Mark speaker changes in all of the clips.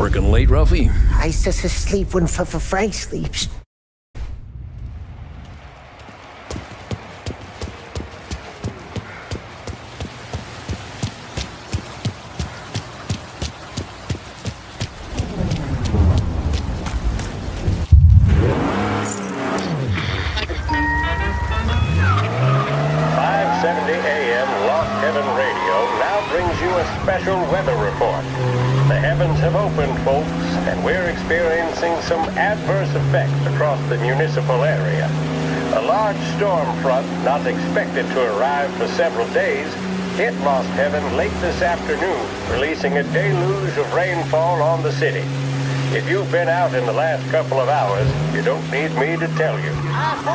Speaker 1: Working late, Ralphie?
Speaker 2: I sleep when Frank sleeps.
Speaker 3: Special weather report. The heavens have opened, folks, and we're experiencing some adverse effects across the municipal area. A large storm front, not expected to arrive for several days, hit Lost Heaven late this afternoon, releasing a deluge of rainfall on the city. If you've been out in the last couple of hours, you don't need me to tell you.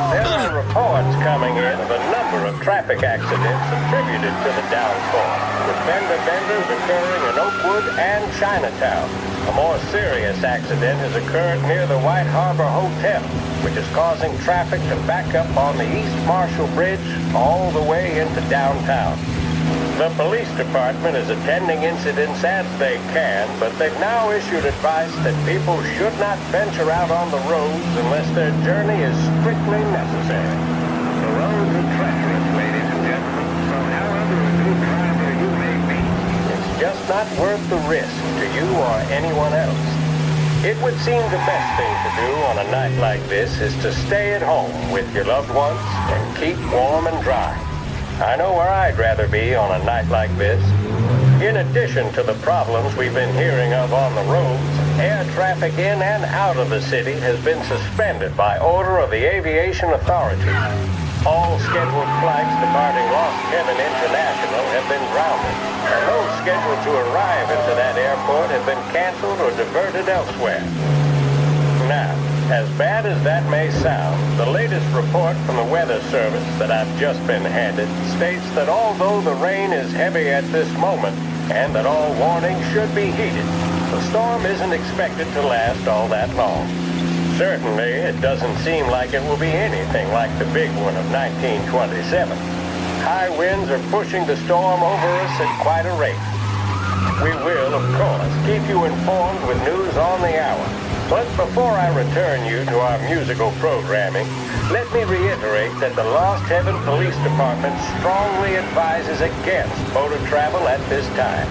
Speaker 3: There are reports coming in of a number of traffic accidents attributed to the downpour, with fender benders occurring in Oakwood and Chinatown. A more serious accident has occurred near the White Harbor Hotel, which is causing traffic to back up on the East Marshall Bridge all the way into downtown. The police department is attending incidents as they can, but they've now issued advice that people should not venture out on the roads unless their journey is strictly necessary. The roads are treacherous, ladies and gentlemen, so however a good driver you may be, it's just not worth the risk to you or anyone else. It would seem the best thing to do on a night like this is to stay at home with your loved ones and keep warm and dry. I know where I'd rather be on a night like this. In addition to the problems we've been hearing of on the roads, air traffic in and out of the city has been suspended by order of the aviation authority. All scheduled flights departing Lost Heaven International have been grounded, and those scheduled to arrive into that airport have been canceled or diverted elsewhere. Now, as bad as that may sound, the latest report from the Weather Service that I've just been handed states that although the rain is heavy at this moment, and that all warnings should be heeded, the storm isn't expected to last all that long. Certainly, it doesn't seem like it will be anything like the big one of 1927. High winds are pushing the storm over us at quite a rate. We will, of course, keep you informed with news on the hour. But before I return you to our musical programming, let me reiterate that the Lost Heaven Police Department strongly advises against motor travel at this time.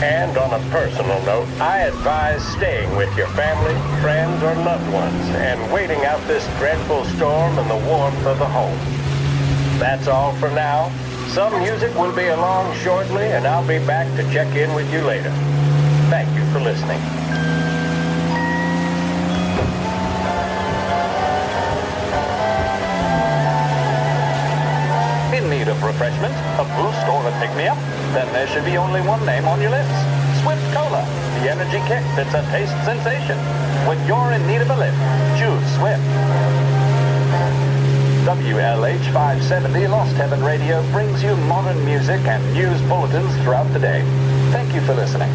Speaker 3: And on a personal note, I advise staying with your family, friends, or loved ones and waiting out this dreadful storm in the warmth of the home. That's all for now. Some music will be along shortly, and I'll be back to check in with you later. Thank you for listening.
Speaker 4: In need of refreshment, a boost, or a pick-me-up? Then there should be only one name on your lips. Swift Cola, the energy kick that's a taste sensation. When you're in need of a lift, choose Swift. WLH 570 Lost Heaven Radio brings you modern music and news bulletins throughout the day. Thank you for listening.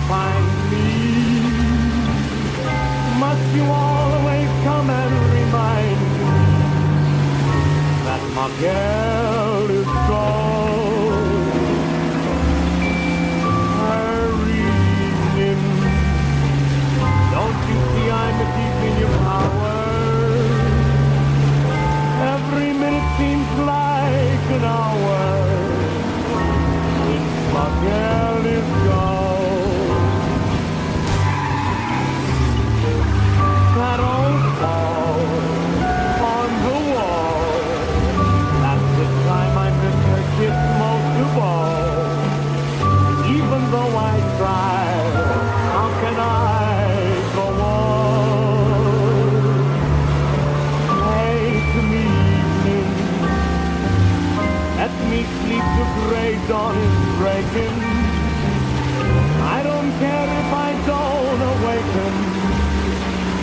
Speaker 5: Find me. Must you always come and remind me that my girl is gone? Her reason, don't you see I'm deep in your power? Every minute seems like an hour since my girl is gone. That old fall on the wall. That's the time I miss her kiss most of all. Even though I try, how can I go on? Take me evening, let me sleep, the gray dawn is breaking. I don't care if I don't awaken,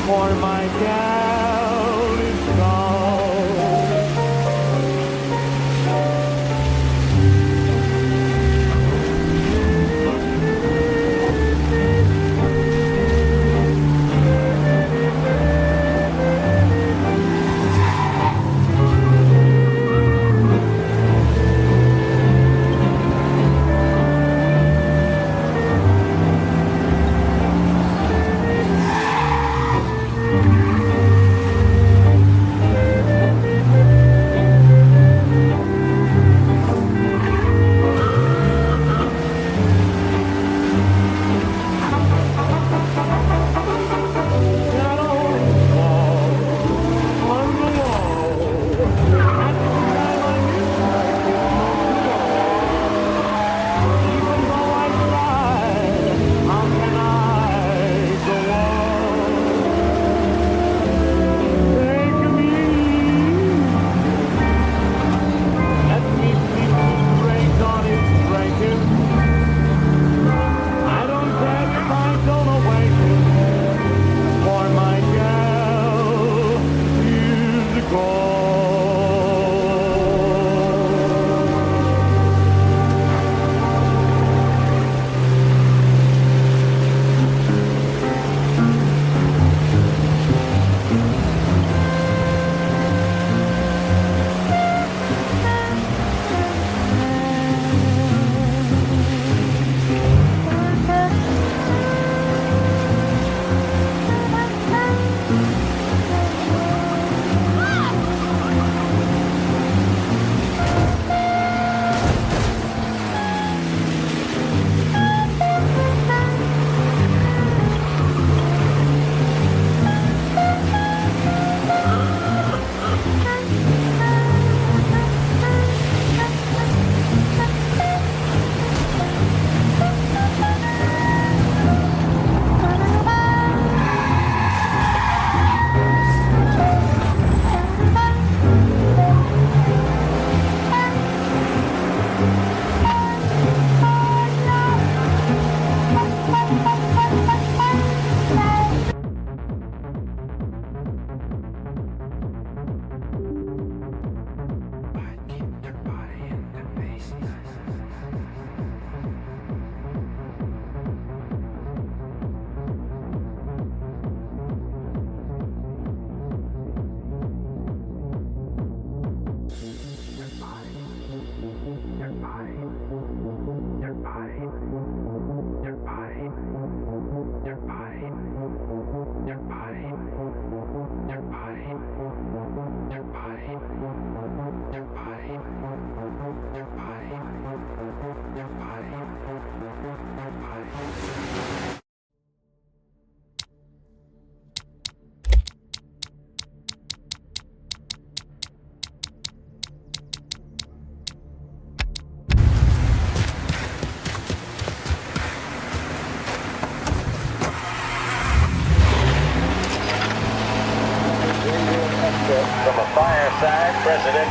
Speaker 5: for my gal is gone.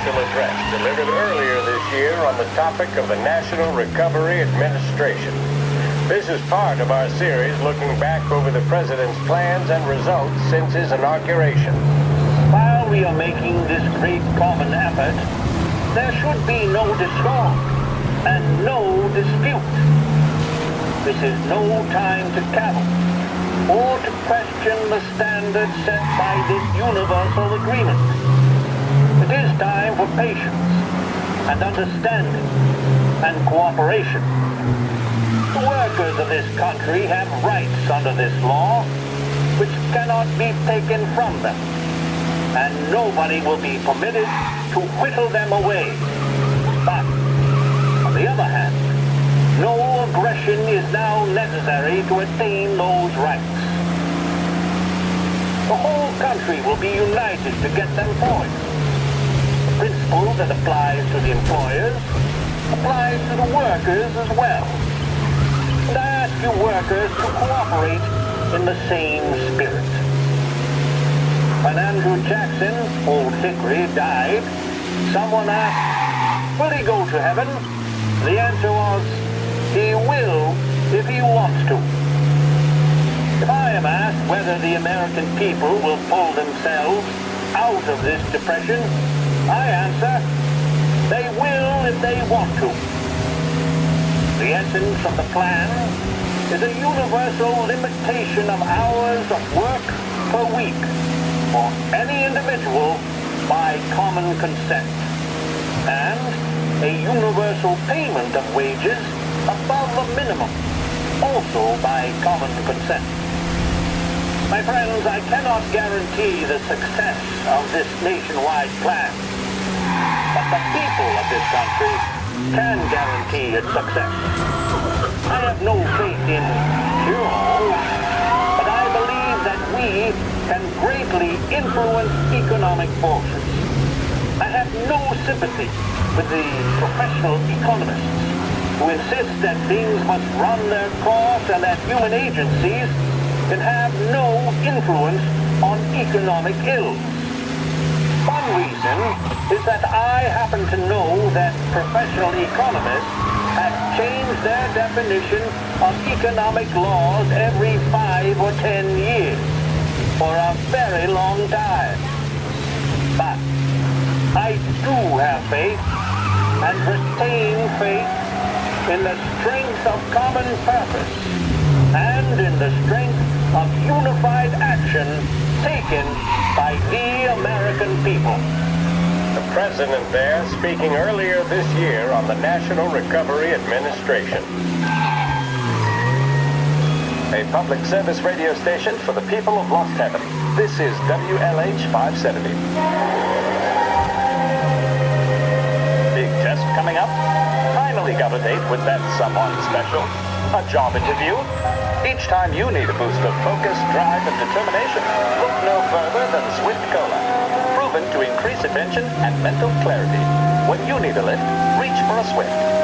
Speaker 3: presidential address delivered earlier this year on the topic of the National Recovery Administration. This is part of our series looking back over the president's plans and results since his inauguration.
Speaker 4: While we are making this great common effort, there should be no discord and no dispute. This is no time to cavil or to question the standards set by this universal agreement. It is time for patience and understanding and cooperation. The workers of this country have rights under this law which cannot be taken from them, and nobody will be permitted to whittle them away. But, on the other hand, no aggression is now necessary to attain those rights. The whole country will be united to get them forward. The principle that applies to the employers applies to the workers as well. And I ask you workers to cooperate in the same spirit. When Andrew Jackson, Old Hickory, died, someone asked, will he go to heaven? The answer was, he will if he wants to. If I am asked whether the American people will pull themselves out of this depression, I answer, they will if they want to. The essence of the plan is a universal limitation of hours of work per week for any individual by common consent, and a universal payment of wages above the minimum, also by common consent. My friends, I cannot guarantee the success of this nationwide plan, but the people of this country can guarantee its success. I have no faith in heroes, but I believe that we can greatly influence economic forces. I have no sympathy with the professional economists who insist that things must run their course and that human agencies can have no influence on economic ills. One reason is that I happen to know that professional economists have changed their definition of economic laws every 5 or 10 years for a very long time. But I do have faith and retain faith in the strength of common purpose and in the strength of unified action taken by the American people.
Speaker 3: The president there speaking earlier this year on the National Recovery Administration.
Speaker 4: A public service radio station for the people of Lost Heaven. This is WLH 570. Big test coming up. Finally got a date with that someone special. A job interview. Each time you need a boost of focus, drive, and determination, look no further than Swift Cola. Proven to increase attention and mental clarity. When you need a lift, reach for a Swift.